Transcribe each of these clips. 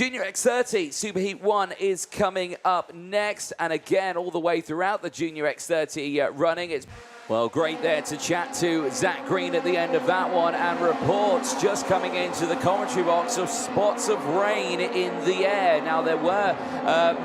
Junior X30 Superheat 1 is coming up next, and again, all the way throughout the Junior X30 running, it's well, great there to chat to Zach Green at the end of that one, and reports just coming into the commentary box of spots of rain in the air. Now, there were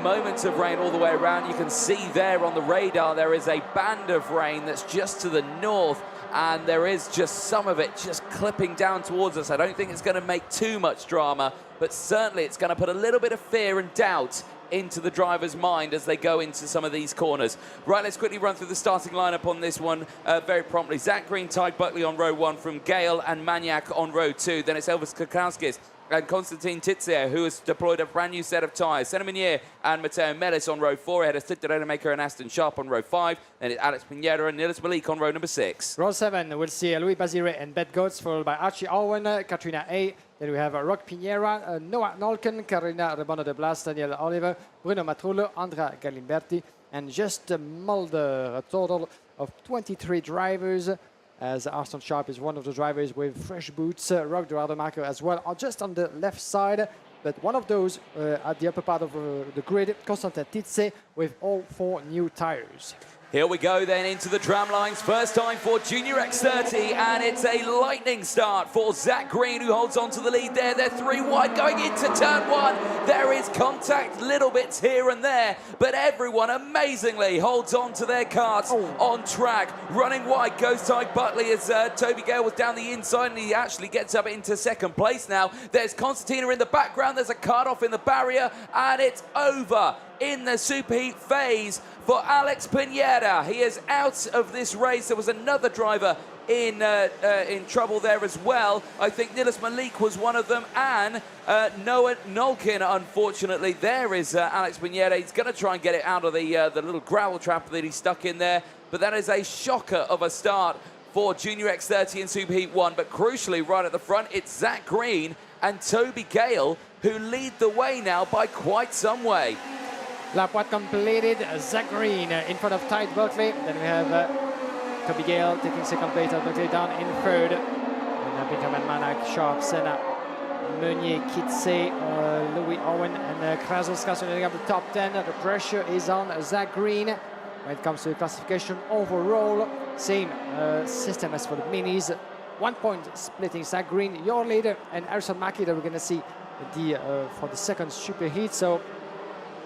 moments of rain all the way around. You can see there on the radar, there is a band of rain that's just to the north, and there is just some of it just clipping down towards us. I don't think it's going to make too much drama, but certainly it's going to put a little bit of fear and doubt into the driver's mind as they go into some of these corners. Right, let's quickly run through the starting lineup on this one very promptly. Zach Green, Ty Buckley on row 1 from Gale and Maniac on row 2. Then it's Elvis Kakowskis and Konstantin Titsier, who has deployed a brand new set of tyres. Senna Meunier and Matteo Mellis on row 4, ahead of Sid Maker and Aston Sharp on row 5. Then it's Alex Pineda and Niels Malik on row number 6. Row 7, we'll see Louis Bazire and Bet Goetz, followed by Archie Owen, Katrina A. Then we have Rock Pinera, Noah Nolken, Carolina Rebano de Blas, Daniel Oliver, Bruno Matrullo, Andrea Galimberti, and just Mulder. A total of 23 drivers, as Aston Sharp is one of the drivers with fresh boots. Rock Rademacher as well, are just on the left side. But one of those at the upper part of the grid, Constantin Titze, with all 4 new tires. Here we go then into the tram lines. First time for Junior X30, and it's a lightning start for Zach Green, who holds on to the lead there. They're 3 wide going into turn 1. There is contact, little bits here and there, but everyone amazingly holds on to their carts on track. Running wide goes Ty Buckley as Toby Gale was down the inside, and he actually gets up into second place now. There's Constantina in the background. There's a cart off in the barrier, and it's over in the superheat phase for Alex Pineda. He is out of this race. There was another driver in trouble there as well. I think Niels Malik was one of them, and Noah Nolkin, unfortunately. There is Alex Pineda. He's going to try and get it out of the little gravel trap that he's stuck in there, but that is a shocker of a start for Junior X30 and Superheat 1. But crucially, right at the front, it's Zach Green and Toby Gale who lead the way now by quite some way. Lap 1 completed, Zach Green in front of Ty Buckley. Then we have Toby Gale taking second place, Buckley down in third. And Benjamin Manak, Sharp, Senna, Meunier, Kitse, Louis Owen, and Krasowska ending up the top 10. The pressure is on Zach Green. When it comes to the classification overall, same system as for the minis. 1 point splitting Zach Green, your leader, and Harrison Mackie that we're going to see for the second superheat. So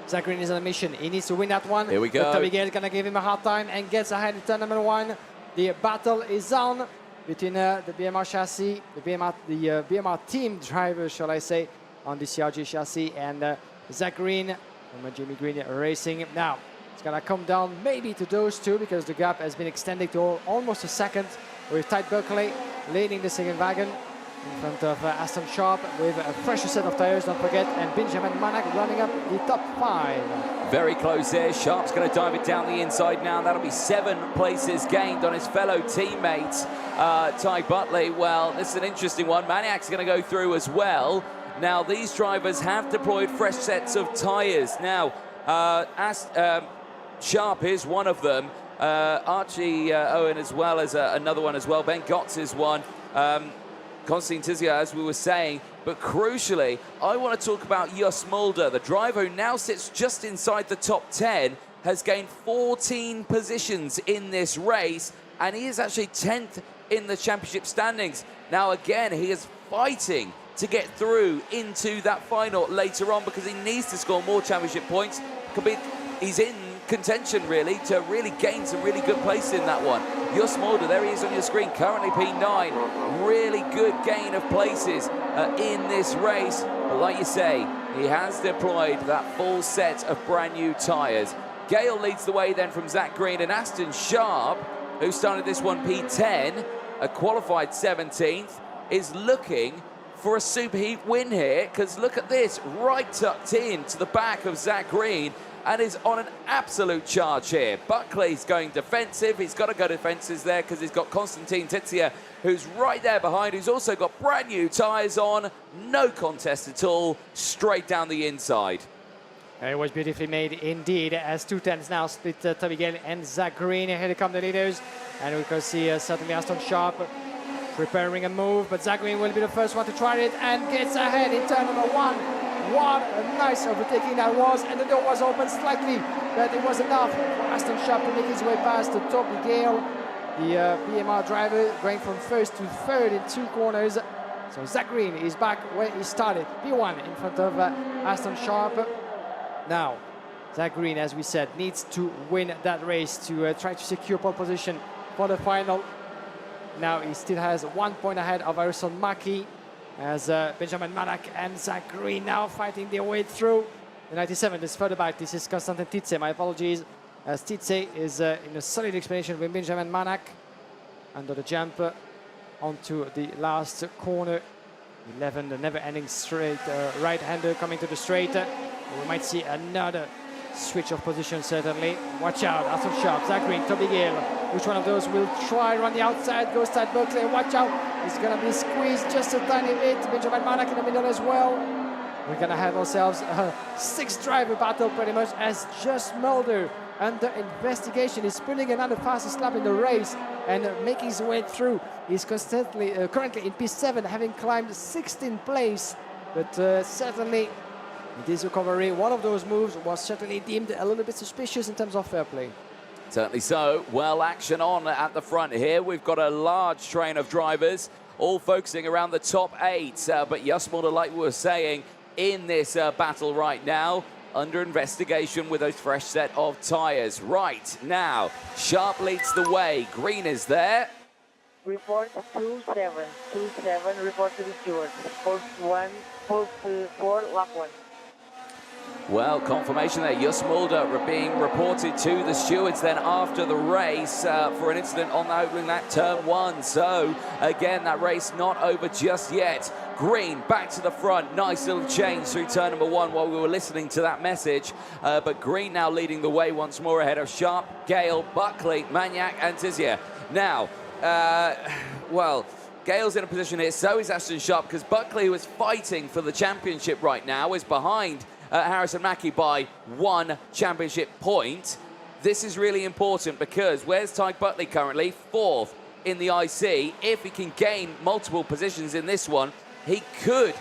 Zach Green is on a mission. He needs to win that one. Here we go. But Toby Gale is going to give him a hard time and gets ahead in turn number 1. The battle is on between the BMR chassis, the BMR team driver, shall I say, on the CRG chassis, and Zach Green from Jimmy Green Racing. Now, it's going to come down maybe to those two because the gap has been extended to almost a second, with Ty Buckley leading the second wagon in front of Aston Sharp with a fresh set of tires, don't forget, and Benjamin Manak running up the top 5. Very close there. Sharp's going to dive it down the inside now. That'll be 7 places gained on his fellow teammate, Ty Buckley. Well, this is an interesting one. Maniac's going to go through as well. Now, these drivers have deployed fresh sets of tires. Now, Sharp is one of them. Archie Owen as well as another one as well. Ben Gotts is one. Konstantin Tissier, as we were saying, but crucially, I want to talk about Jos Mulder, the driver who now sits just inside the top 10, has gained 14 positions in this race, and he is actually 10th in the championship standings. Now, again, he is fighting to get through into that final later on because he needs to score more championship points. He's in contention really to really gain some really good place in that one. Jos Mulder, there he is on your screen, currently P9. Really good gain of places in this race. But like you say, he has deployed that full set of brand new tyres. Gale leads the way then from Zach Green, and Aston Sharp, who started this one P10, a qualified 17th, is looking for a superheat win here, because look at this, right tucked in to the back of Zach Green, and is on an absolute charge here. Buckley's going defensive. He's got to go defensive there because he's got Konstantin Titsier, who's right there behind, who's also got brand new tyres on. No contest at all, straight down the inside. It was beautifully made indeed, as 2 10s now split Toby Gale and Zach Green. Here come the leaders, and we can see certainly Aston Sharp preparing a move, but Zach Green will be the first one to try it and gets ahead in turn number 1. What a nice overtaking that was, and the door was open slightly, but it was enough for Aston Sharp to make his way past the Toby Gale, the BMR driver, going from first to third in 2 corners. So Zach Green is back where he started, P1 in front of Aston Sharp. Now, Zach Green, as we said, needs to win that race to try to secure pole position for the final. Now he still has 1 point ahead of Harrison Mackie, as Benjamin Manak and Zach Green now fighting their way through. The 97 is further back. This is Konstantin Titze. My apologies. As Titze is in a solid explanation with Benjamin Manak under the jump onto the last corner. 11, the never-ending straight right-hander coming to the straight. We might see another switch of position, certainly. Watch out, Aston Sharp, Zach Green, Toby Gale. Which one of those will try run the outside? Goes Tide Berkeley, watch out. It's going to be squeezed just a tiny bit. Benjamin Manak in the middle as well. We're going to have ourselves a 6-driver battle pretty much, as Just Mulder under investigation is putting another fastest lap in the race and making his way through. He's currently in P7, having climbed 16th place, but certainly in this recovery, one of those moves was certainly deemed a little bit suspicious in terms of fair play. Certainly so. Well, action on at the front here. We've got a large train of drivers, all focusing around the top 8. But Just Mulder, like we were saying, in this battle right now, under investigation with a fresh set of tyres. Right now, Sharp leads the way. Green is there. Report 27, report to the steward. Post 1, post 4, lap 1. Well, confirmation there. Just Mulder being reported to the stewards then after the race for an incident on the opening lap, turn 1. So, again, that race not over just yet. Green back to the front. Nice little change through turn number 1 while we were listening to that message. But Green now leading the way once more ahead of Sharp, Gale, Buckley, Magnac and Tizier. Now, well, Gale's in a position here, so is Aston Sharp, because Buckley, who is fighting for the championship right now, is behind Harrison Mackie by 1 championship point. This is really important because where's Tyke Buckley currently? 4th in the IC. If he can gain multiple positions in this one, he could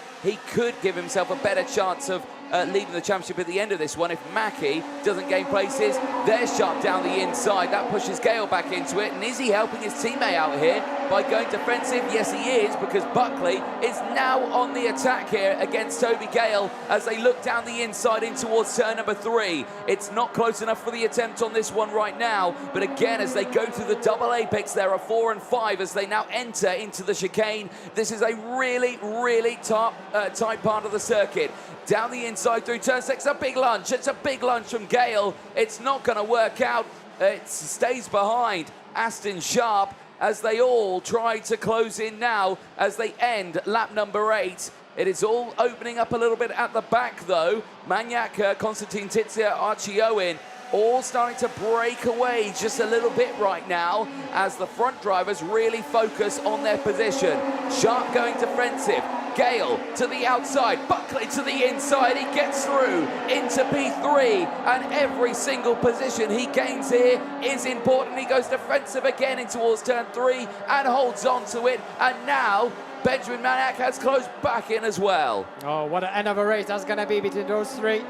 give himself a better chance of leading the championship at the end of this one. If Mackie doesn't gain places, there's Sharp down the inside. That pushes Gale back into it. And is he helping his teammate out here by going defensive? Yes, he is, because Buckley is now on the attack here against Toby Gale as they look down the inside in towards turn number 3. It's not close enough for the attempt on this one right now. But again, as they go through the double apex, there are 4 and 5 as they now enter into the chicane. This is a really, really tight part of the circuit. Down the inside through turn 6, a big lunge. It's a big lunge from Gale. It's not going to work out. It stays behind Aston Sharp as they all try to close in now as they end lap number 8. It is all opening up a little bit at the back, though. Magnac, Konstantin Titze, Archie Owen, all starting to break away just a little bit right now as the front drivers really focus on their position. Sharp going defensive. Gale to the outside, Buckley to the inside, he gets through into P3, and every single position he gains here is important. He goes defensive again in towards turn 3 and holds on to it, and now Benjamin Manak has closed back in as well. Oh, what an end of a race that's going to be between those 3.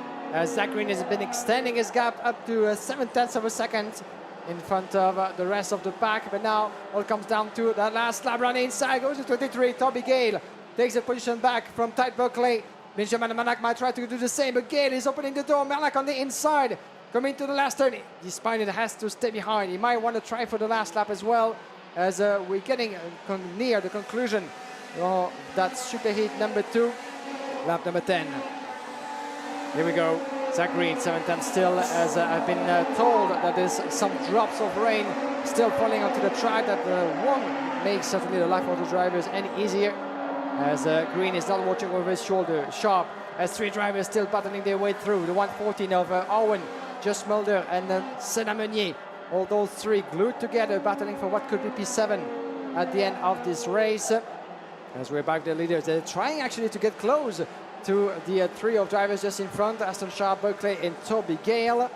Zach Green has been extending his gap up to 7/10 of a second in front of the rest of the pack, but now all comes down to that last lap run inside, goes to 23, Toby Gale takes a position back from Tide Berkeley. Benjamin Manak might try to do the same, but Gale is opening the door. Manak on the inside, coming to the last turn. Despite it has to stay behind. He might want to try for the last lap as well, as we're getting near the conclusion of that superheat number 2, lap number 10. Here we go. Zach Green, 7/10 still, as I've been told that there's some drops of rain still falling onto the track that won't make certainly the life of the drivers any easier, as Green is not watching over his shoulder. Sharp as 3 drivers still battling their way through. The 114 of Owen, Just Mulder and Senna Meunier. All those 3 glued together, battling for what could be P7 at the end of this race. As we're back the leaders, they're trying actually to get close to the 3 of drivers just in front, Aston Sharp, Berkeley and Toby Gale.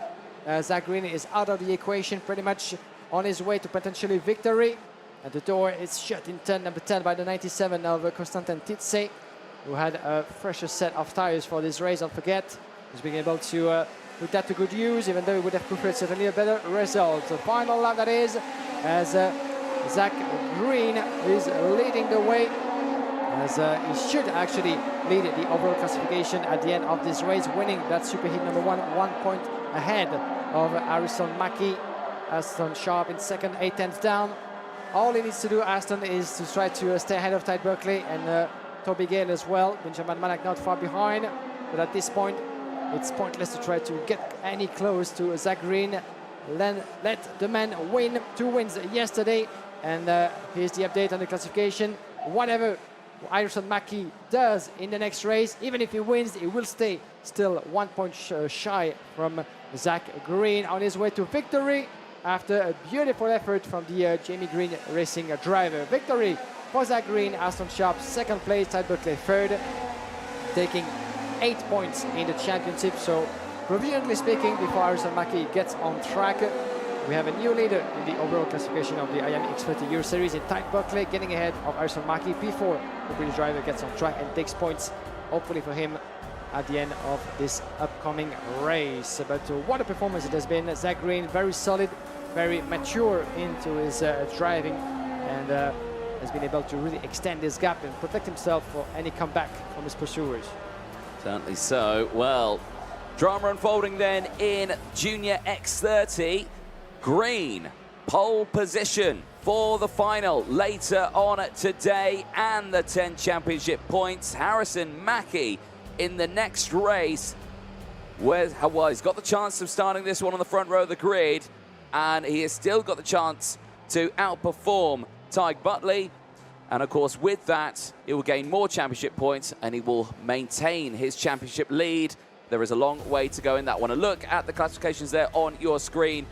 Zach Green is out of the equation, pretty much on his way to potentially victory. And the door is shut in turn number 10 by the 97 of Konstantin Titze. who had a fresher set of tires for this race. Don't forget, he's been able to put that to good use, even though he would have preferred certainly a better result. The final lap, that is, as Zach Green is leading the way, as he should actually lead the overall classification at the end of this race, winning that superheat number 1 point ahead of Harrison Mackie. Aston Sharp in second, 8 tenths down. All he needs to do, Aston, is to try to stay ahead of Ty Berkeley and Toby Gale as well. Benjamin Manak not far behind, but at this point it's pointless to try to get any close to Zach Green. Let the man win. 2 wins yesterday, and here's the update on the classification. Whatever Harrison Mackie does in the next race, even if he wins, he will stay still 1 point shy from Zach Green on his way to victory after a beautiful effort from the Jamie Green Racing driver. Victory for Zach Green, Aston Sharp second place, Ty Berkeley third, taking 8 points in the championship. So provisionally speaking, before Harrison Mackie gets on track, we have a new leader in the overall classification of the IAME X30 Euro Series in Ty Berkeley, getting ahead of Harrison Mackie before the British driver gets on track and takes points, hopefully for him, at the end of this upcoming race. But what a performance it has been. Zach Green, very solid, very mature into his driving, and has been able to really extend this gap and protect himself for any comeback from his pursuers. Certainly so. Well, drama unfolding then in Junior X30. Green, pole position for the final later on today, and the 10 championship points. Harrison Mackie in the next race, well, he's got the chance of starting this one on the front row of the grid, and he has still got the chance to outperform Tyg Butley. And of course, with that, he will gain more championship points and he will maintain his championship lead. There is a long way to go in that one. A look at the classifications there on your screen.